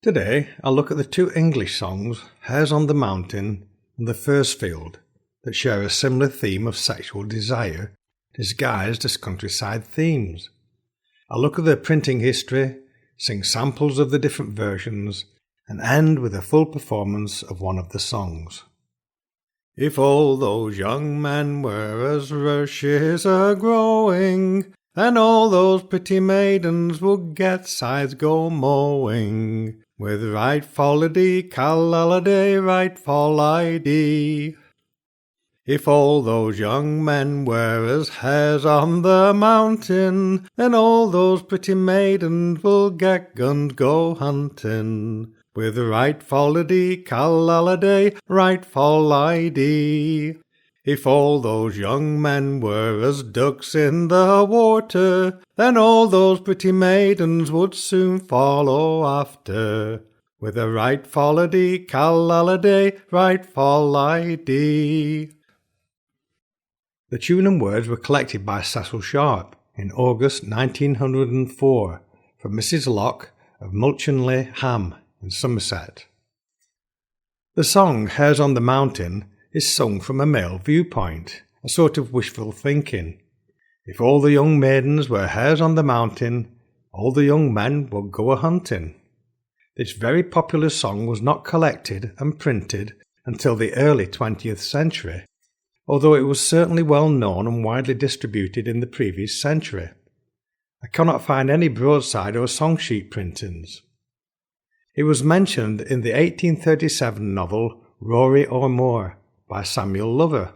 Today, I'll look at the two English songs, Hares on the Mountain and The Furze Field, that share a similar theme of sexual desire disguised as countryside themes. I'll look at their printing history, sing samples of the different versions, and end with a full performance of one of the songs. If all those young men were as rushes a-growing, then all those pretty maidens would get scythes go mowing, with right folly callaliday, right folly. If all those young men were as hares on the mountain, then all those pretty maidens will get guns go hunting, with right folly callaliday, right folly. If all those young men were as ducks in the water, then all those pretty maidens would soon follow after, with a right folly callaliday, right folly. The tune and words were collected by Cecil Sharp in August 1904 from Mrs. Locke of Mulchenley Ham in Somerset. The song Hares on the Mountain is sung from a male viewpoint, a sort of wishful thinking. If all the young maidens were hares on the mountain, all the young men would go a-hunting. This very popular song was not collected and printed until the early 20th century, although it was certainly well known and widely distributed in the previous century. I cannot find any broadside or song sheet printings. It was mentioned in the 1837 novel Rory O'More by Samuel Lover,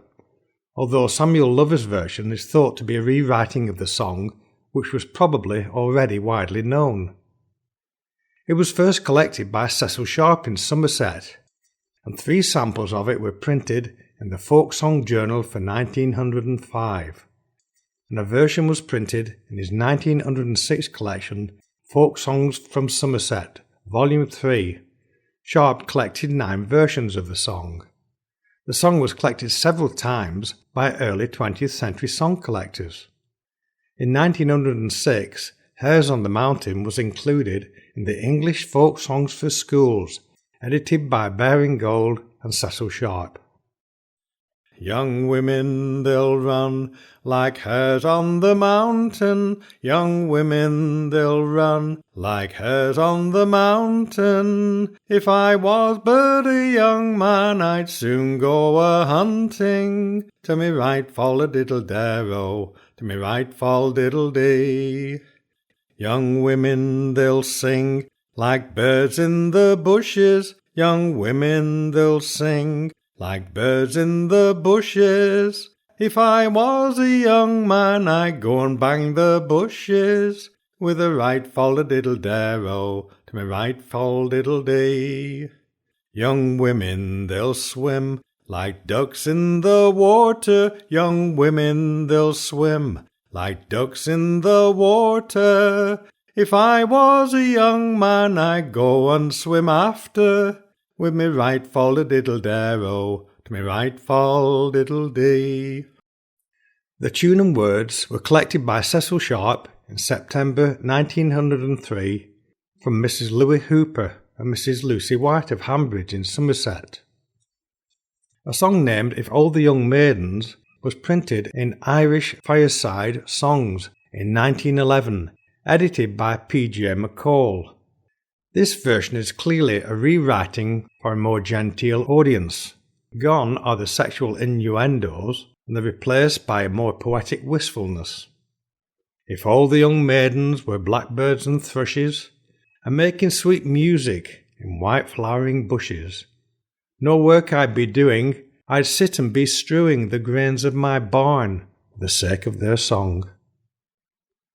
although Samuel Lover's version is thought to be a rewriting of the song, which was probably already widely known. It was first collected by Cecil Sharp in Somerset, and 3 samples of it were printed in the Folk Song Journal for 1905, and a version was printed in his 1906 collection Folk Songs from Somerset, Volume 3. Sharp collected 9 versions of the song. The song was collected several times by early 20th century song collectors. In 1906, Hares on the Mountain was included in the English Folk Songs for Schools, edited by Baring-Gould and Cecil Sharp. Young women, they'll run like hares on the mountain. Young women, they'll run like hares on the mountain. If I was but a young man, I'd soon go a-hunting. To me right fall a diddle-darrow, to me right fall diddle-dee. Young women, they'll sing like birds in the bushes. Young women, they'll sing like birds in the bushes. If I was a young man, I'd go and bang the bushes, with a right fall a diddle-darrow, to me right fall diddle-dee. Young women, they'll swim like ducks in the water. Young women, they'll swim like ducks in the water. If I was a young man, I'd go and swim after, with me right fall a diddle-darrow, to me right fall diddle-dee. The tune and words were collected by Cecil Sharp in September 1903 from Mrs. Louis Hooper and Mrs. Lucy White of Hambridge in Somerset. A song named If All the Young Maidens was printed in Irish Fireside Songs in 1911, edited by P.J. McCall. This version is clearly a rewriting for a more genteel audience. Gone are the sexual innuendos, and they're replaced by a more poetic wistfulness. If all the young maidens were blackbirds and thrushes, and making sweet music in white flowering bushes, no work I'd be doing, I'd sit and be strewing the grains of my barn for the sake of their song.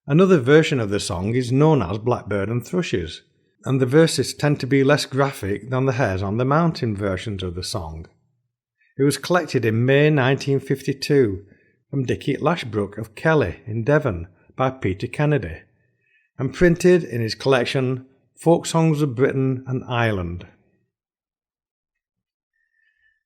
Another version of the song is known as Blackbird and Thrushes, and the verses tend to be less graphic than the Hares on the Mountain versions of the song. It was collected in May 1952 from Dickie Lashbrook of Kelly in Devon by Peter Kennedy, and printed in his collection Folk Songs of Britain and Ireland.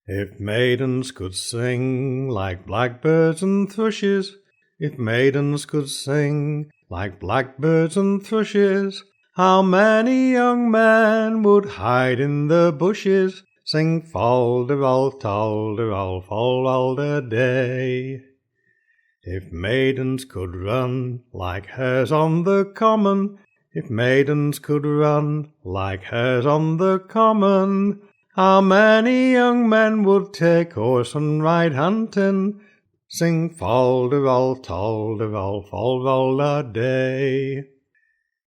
If maidens could sing like blackbirds and thrushes, if maidens could sing like blackbirds and thrushes, How many young men would hide in the bushes, sing fol-de-rol, tol-de-rol, fol-lol-de-day. If maidens could run like hares on the common, if maidens could run like hares on the common, how many young men would take horse and ride hunting, sing fol-de-rol, tol-de-rol, fol-lol-a-day.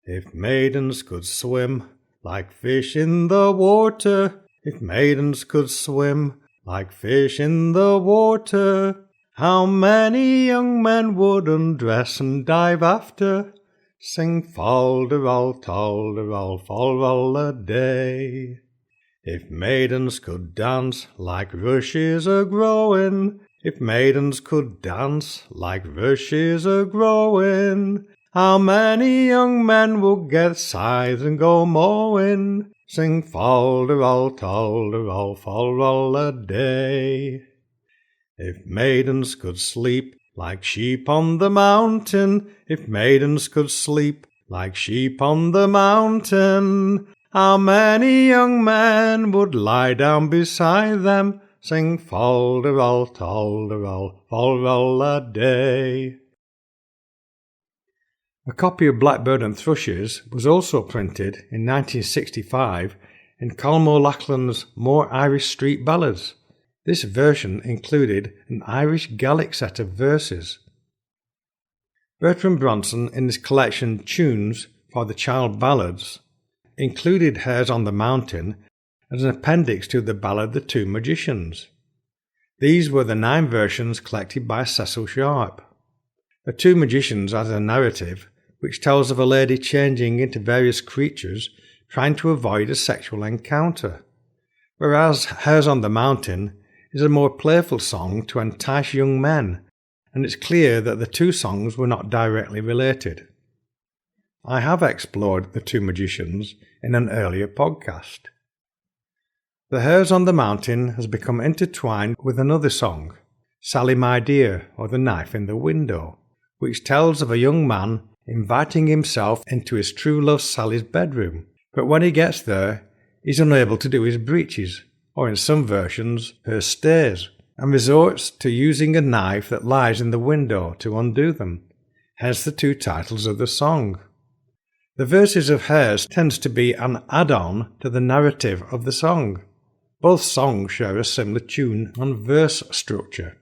If maidens could swim like fish in the water, if maidens could swim like fish in the water, how many young men would undress and dive after, sing fol-de-rol, tol-de-rol, fol-lol-a-day. If maidens could dance like rushes a-growing, if maidens could dance like rushes a-growing, how many young men would get scythes and go mowing, sing fol-de-rol, tol-de-rol, fol-lol-a-day. If maidens could sleep like sheep on the mountain, if maidens could sleep like sheep on the mountain, how many young men would lie down beside them, sing fol-de-rol, tol-de-rol, fol-lol-a-day. A copy of Blackbird and Thrushes was also printed in 1965 in Colm O'Loughlin's More Irish Street Ballads. This version included an Irish Gaelic set of verses. Bertrand Bronson, in his collection Tunes for the Child Ballads, included Hares on the Mountain as an appendix to the ballad The Two Magicians. These were the 9 versions collected by Cecil Sharp. The Two Magicians has a narrative which tells of a lady changing into various creatures trying to avoid a sexual encounter, whereas Hares on the Mountain is a more playful song to entice young men, and it's clear that the two songs were not directly related. I have explored The Two Magicians in an earlier podcast. The Hares on the Mountain has become intertwined with another song, Sally My Dear, or The Knife in the Window, which tells of a young man inviting himself into his true love Sally's bedroom, but when he gets there, he's unable to do his breeches, or in some versions, her stays, and resorts to using a knife that lies in the window to undo them, hence the 2 titles of the song. The verses of Hares tends to be an add-on to the narrative of the song. Both songs share a similar tune and verse structure.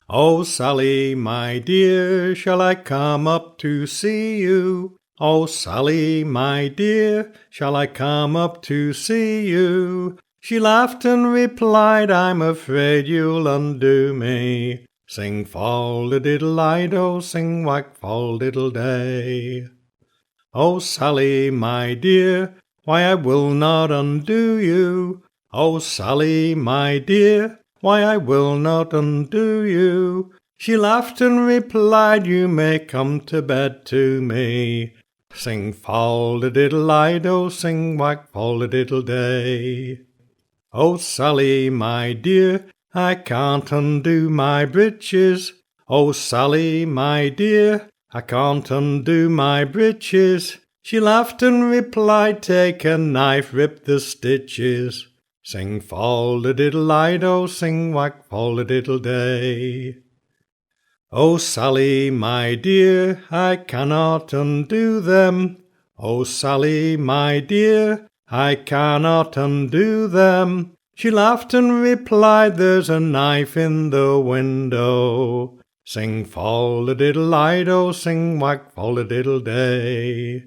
Oh, Sally, my dear, shall I come up to see you? Oh, Sally, my dear, shall I come up to see you? She laughed and replied, I'm afraid you'll undo me. Sing fol-de-diddle-I-do, sing whack fol-diddle-day. Oh, Sally, my dear, why I will not undo you. Oh, Sally, my dear, why I will not undo you. She laughed and replied, you may come to bed to me. Sing fol-de-diddle-I-do, sing whack fol-de-diddle-day. Oh, Sally, my dear, I can't undo my breeches. Oh, Sally, my dear, I can't undo my breeches. She laughed and replied, take a knife, rip the stitches. Sing fol-de-diddle-I-do, sing whack fol-de-diddle-day. Oh, Sally, my dear, I cannot undo them. Oh, Sally, my dear, I cannot undo them. She laughed and replied, there's a knife in the window. Sing fol-de-diddle-I-do, sing whack fol-de-diddle-day.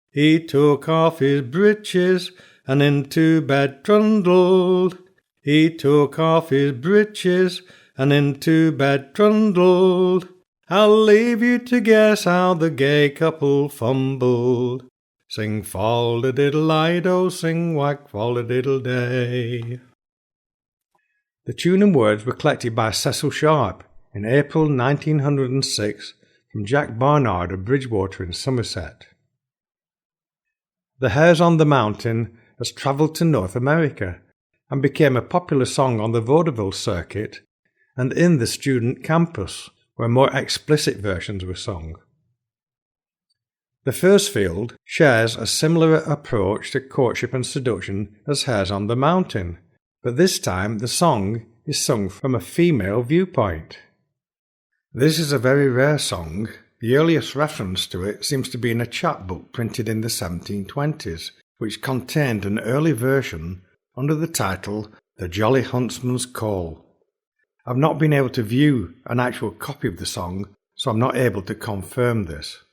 He took off his breeches and into bed trundled. He took off his breeches and into bed trundled. I'll leave you to guess how the gay couple fumbled. Sing fol-de-diddle-I-do, sing whack fol-de-diddle-day. The tune and words were collected by Cecil Sharp in April 1906 from Jack Barnard of Bridgewater in Somerset. The Hares on the Mountain has travelled to North America and became a popular song on the vaudeville circuit and in the student campus, where more explicit versions were sung. The Furze field shares a similar approach to courtship and seduction as Hares on the Mountain, but this time the song is sung from a female viewpoint. This is a very rare song. The earliest reference to it seems to be in a chapbook printed in the 1720s, which contained an early version under the title The Jolly Huntsman's Call. I've not been able to view an actual copy of the song, so I'm not able to confirm this.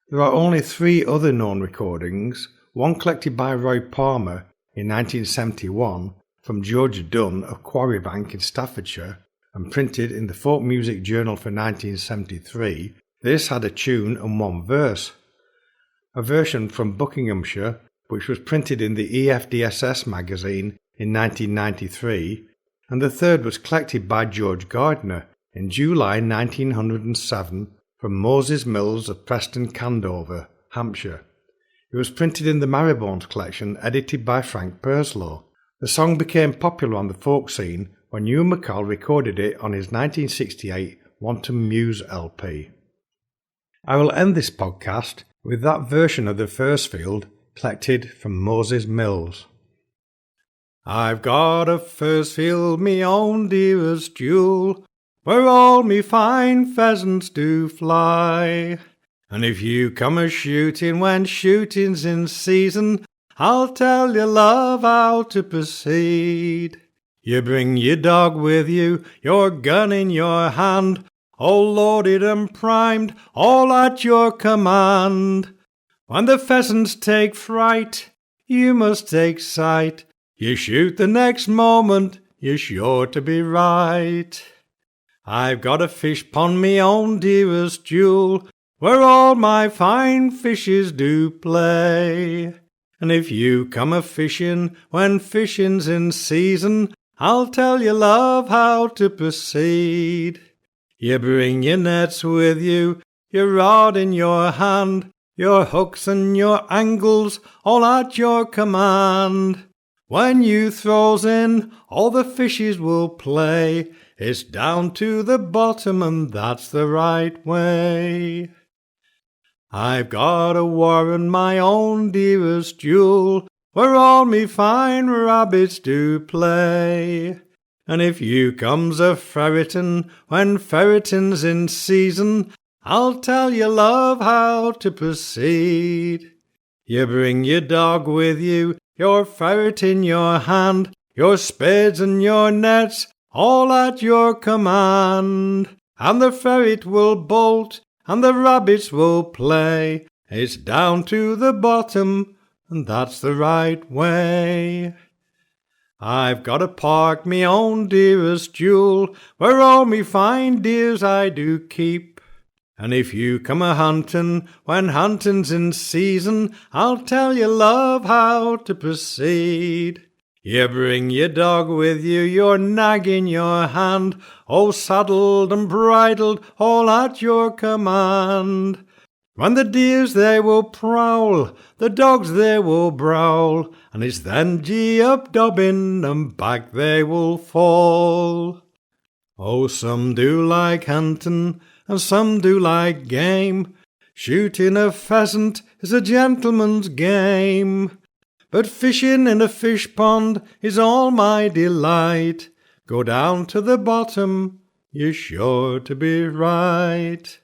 There are only 3 other known recordings, one collected by Roy Palmer in 1971 from George Dunn of Quarrybank in Staffordshire and printed in the Folk Music Journal for 1973. This had a tune and 1 verse. A version from Buckinghamshire, which was printed in the EFDSS magazine in 1993, and the third was collected by George Gardner in July 1907 from Moses Mills of Preston Candover, Hampshire. It was printed in the Marrowbones collection edited by Frank Purslow. The song became popular on the folk scene when Ewan MacColl recorded it on his 1968 Wanton Muse LP. I will end this podcast with that version of the Furze field collected from Moses Mills. I've got a furze field, me own dearest jewel, where all me fine pheasants do fly. And if you come a-shooting when shooting's in season, I'll tell you, love, how to proceed. You bring your dog with you, your gun in your hand, all loaded and primed, all at your command. When the pheasants take fright, you must take sight. You shoot the next moment, you're sure to be right. I've got a fish pond, me own dearest jewel, where all my fine fishes do play. And if you come a-fishing when fishing's in season, I'll tell you, love, how to proceed. You bring your nets with you, your rod in your hand, your hooks and your angles all at your command. When you throws in, all the fishes will play. It's down to the bottom and that's the right way. I've got a warren, my own dearest jewel, where all me fine rabbits do play. And if you comes a-ferretin' when ferretin's in season, I'll tell you, love, how to proceed. You bring your dog with you, your ferret in your hand, your spades and your nets, all at your command. And the ferret will bolt, and the rabbits will play. It's down to the bottom, and that's the right way. I've got a park, me own dearest jewel, where all me fine deers I do keep. And if you come a-huntin' when huntin's in season, I'll tell you, love, how to proceed. You bring your dog with you, your nag in your hand, all saddled and bridled, all at your command. When the deers they will prowl, the dogs they will growl, and it's then gee up Dobbin and back they will fall. Oh, some do like huntin', and some do like game. Shooting a pheasant is a gentleman's game. But fishing in a fish pond is all my delight. Go down to the bottom, you're sure to be right.